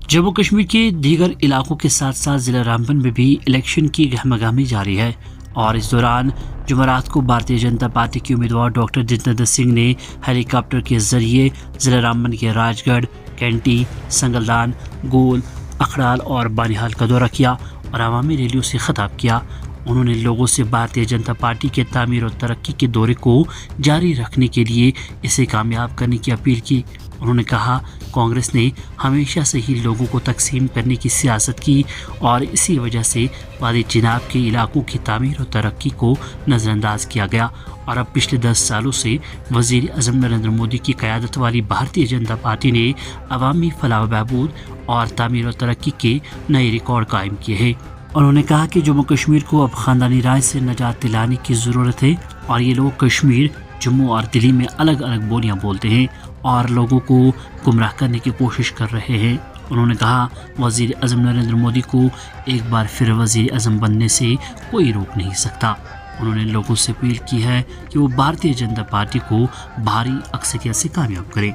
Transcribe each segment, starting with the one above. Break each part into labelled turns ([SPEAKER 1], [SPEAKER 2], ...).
[SPEAKER 1] जम्मू कश्मीर के दीगर इलाकों के साथ साथ जिला रामबन में भी इलेक्शन की गहमागहमी जारी है और इस दौरान जुमेरात को भारतीय जनता पार्टी के उम्मीदवार डॉक्टर जितेंद्र सिंह ने हेलीकॉप्टर के जरिए जिला रामबन के राजगढ़, कैंटी, संगलदान, गोल, अखड़ाल और बानिहाल का दौरा किया और अवामी रैलियों से खिताब किया। उन्होंने लोगों से भारतीय जनता पार्टी के तामीर और तरक्की के दौरे को जारी रखने के लिए इसे कामयाब करने की अपील की। उन्होंने कहा, कांग्रेस ने हमेशा से ही लोगों को तकसीम करने की सियासत की और इसी वजह से वादी चिनाब के इलाकों की तामीर और तरक्की को नज़रअंदाज किया गया और अब पिछले 10 सालों से वज़ीर आज़म नरेंद्र मोदी की क़यादत वाली भारतीय जनता पार्टी ने अवामी फलाह बहबूद और तामीर और तरक्की के नए रिकॉर्ड कायम किए हैं। उन्होंने कहा कि जम्मू कश्मीर को अब ख़ानदानी राज से निजात दिलाने की ज़रूरत है और ये लोग कश्मीर, जम्मू और दिल्ली में अलग अलग बोलियां बोलते हैं और लोगों को गुमराह करने की कोशिश कर रहे हैं। उन्होंने कहा, वज़ीर आज़म नरेंद्र मोदी को एक बार फिर वज़ीर आज़म बनने से कोई रोक नहीं सकता। उन्होंने लोगों से अपील की है कि वो भारतीय जनता पार्टी को भारी अक्सरियत से कामयाब करें।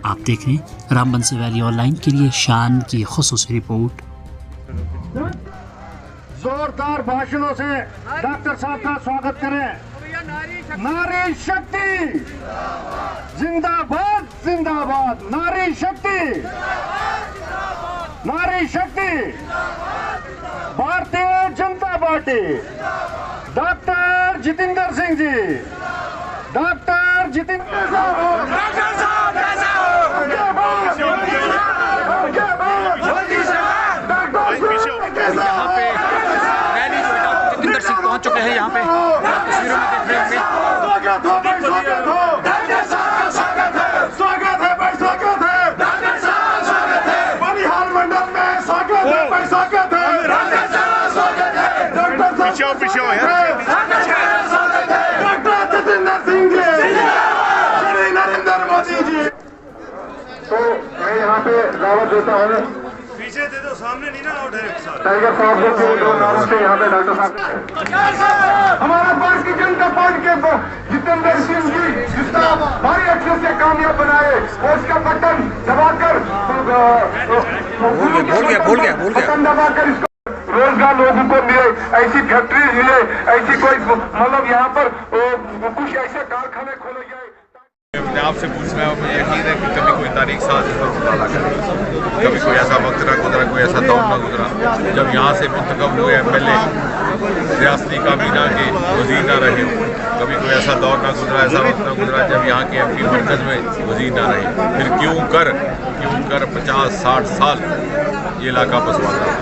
[SPEAKER 1] आप देख रहे हैं रामबन से वैली ऑनलाइन के लिए शान की ख़ुसूसी रिपोर्ट।
[SPEAKER 2] जोरदार भाषणों से डॉक्टर साहब का स्वागत करें। नारी शक्ति जिंदाबाद जिंदाबाद, नारी शक्ति, नारी शक्ति, Bharatiya Janata party, doctor Jitendra Singh ji, doctor Jitendra
[SPEAKER 3] पहुंच चुके हैं यहाँ पे तस्वीरों में देख रहे हैं।
[SPEAKER 2] बनिहाल मंडल में स्वागत है, स्वागत है डॉक्टर जितेंद्र सिंह जी, श्री नरेंद्र मोदी जी। तो मैं यहाँ पे दावत देता हूँ,
[SPEAKER 4] पीछे दे दो, सामने नहीं ना आओ डायरेक्ट।
[SPEAKER 2] टाइगर साहब से यहाँ पे डॉक्टर साहब, हमारा देश की जनता पार्टी के जितेंद्र सिंह जी जिसका भारी अच्छे से कामयाब बनाए और उसका बटन दबाकर बटन दबाकर इसको रोजगार लोगों को मिले, ऐसी फैक्ट्री मिले, ऐसी कोई मतलब यहाँ पर कुछ ऐसे कारखाने खोले जाए।
[SPEAKER 4] अपने आप से पूछना है, मुझे यकीन है कि कभी कोई तारीख साथ इस पर मुताला करेगा। कभी कोई ऐसा वक्त ना गुजरा, कोई ऐसा दौर ना गुजरा जब यहाँ से मुंतखब हुए एमएलए रियासती काबीना के वजीर ना रहे। कभी कोई ऐसा दौर ना गुजरा, ऐसा वक्त ना गुजरा जब यहाँ के एमपी मरकज़ में वजीर ना रहे। फिर क्यों कर 50-60 साल ये इलाका पसवाता है।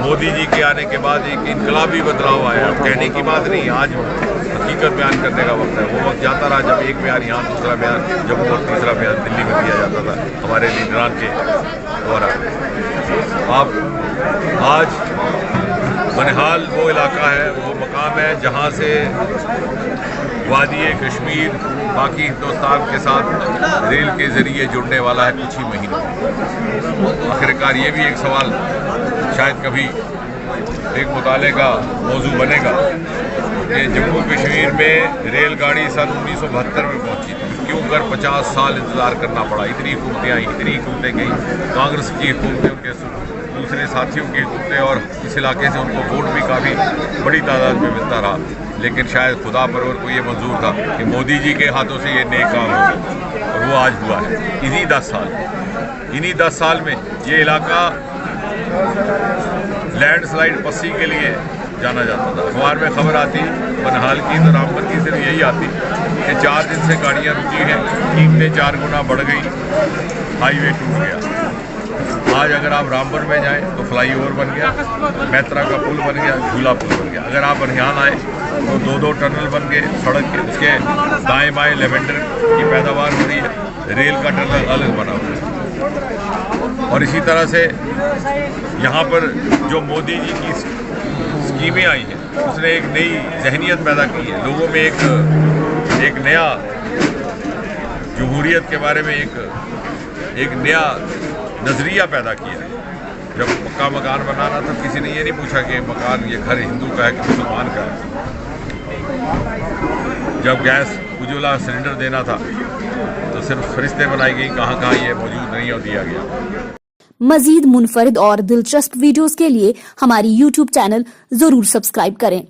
[SPEAKER 4] मोदी जी के आने के बाद एक इनकलाबी बदलाव आया। कहने की बात नहीं, आज हकीकत बयान करने का वक्त है। वो वक्त जाता रहा जब एक बयान यहाँ, दूसरा बयान जम्मू और तीसरा बयान दिल्ली में दिया जाता था हमारे लीडरान के द्वारा। आप आज बनिहाल वो इलाका है, वो मकाम है जहाँ से वादी कश्मीर बाकी हिंदुस्तान के साथ रेल के ज़रिए जुड़ने वाला है कुछ ही महीनों में। आखिरकार ये भी एक सवाल शायद कभी एक मुताले का मौजू बनेगा कि जम्मू कश्मीर में रेलगाड़ी सन 1972 में पहुंची थी, क्यों कर 50 साल इंतज़ार करना पड़ा। इतनी हुकूमतें आई, इतनी हुकूमतें गई, कांग्रेस की हुकूमतें, उनके दूसरे साथियों की हुकूमतें, और इस इलाके से उनको वोट भी काफ़ी बड़ी तादाद में मिलता रहा। लेकिन शायद खुदा परवर को ये मंजूर था कि मोदी जी के हाथों से ये नेक काम हो, और वो आज हुआ है। इन्हीं 10 साल में ये इलाका लैंडस्लाइड पस्सी के लिए जाना जाता था। अखबार में खबर आती बनिहाल की, तो रामबन की सिर्फ यही आती कि 4 दिन से गाड़ियाँ रुकी हैं, कीमतें 4 गुना बढ़ गई, हाईवे टूट गया। आज अगर आप रामबन में जाएं तो फ्लाईओवर बन गया, मैत्रा का पुल बन गया, झूला पुल बन गया। अगर आप बनिहाल आए तो 2 टनल बन गए सड़क के, उसके दाएं बाएं लेवेंडर की पैदावार हो रही है, रेल का टनल अलग बना हुआ है। और इसी तरह से यहाँ पर जो मोदी जी की स्कीमें आई हैं, उसने एक नई जहनीत पैदा की है लोगों में, एक नया जमहूरियत के बारे में एक नया नज़रिया पैदा किया। जब पक्का मकान बनाना तो किसी ने ये नहीं पूछा कि मकान, ये घर हिंदू का है कि मुसलमान का है। जब गैस उज्ज्वला सिलेंडर देना था तो सिर्फ फरिश्ते बनाई गई, कहाँ ये मौजूद नहीं और दिया गया।
[SPEAKER 5] मजीद मुनफरिद और दिलचस्प वीडियोस के लिए हमारी YouTube चैनल जरूर सब्सक्राइब करें।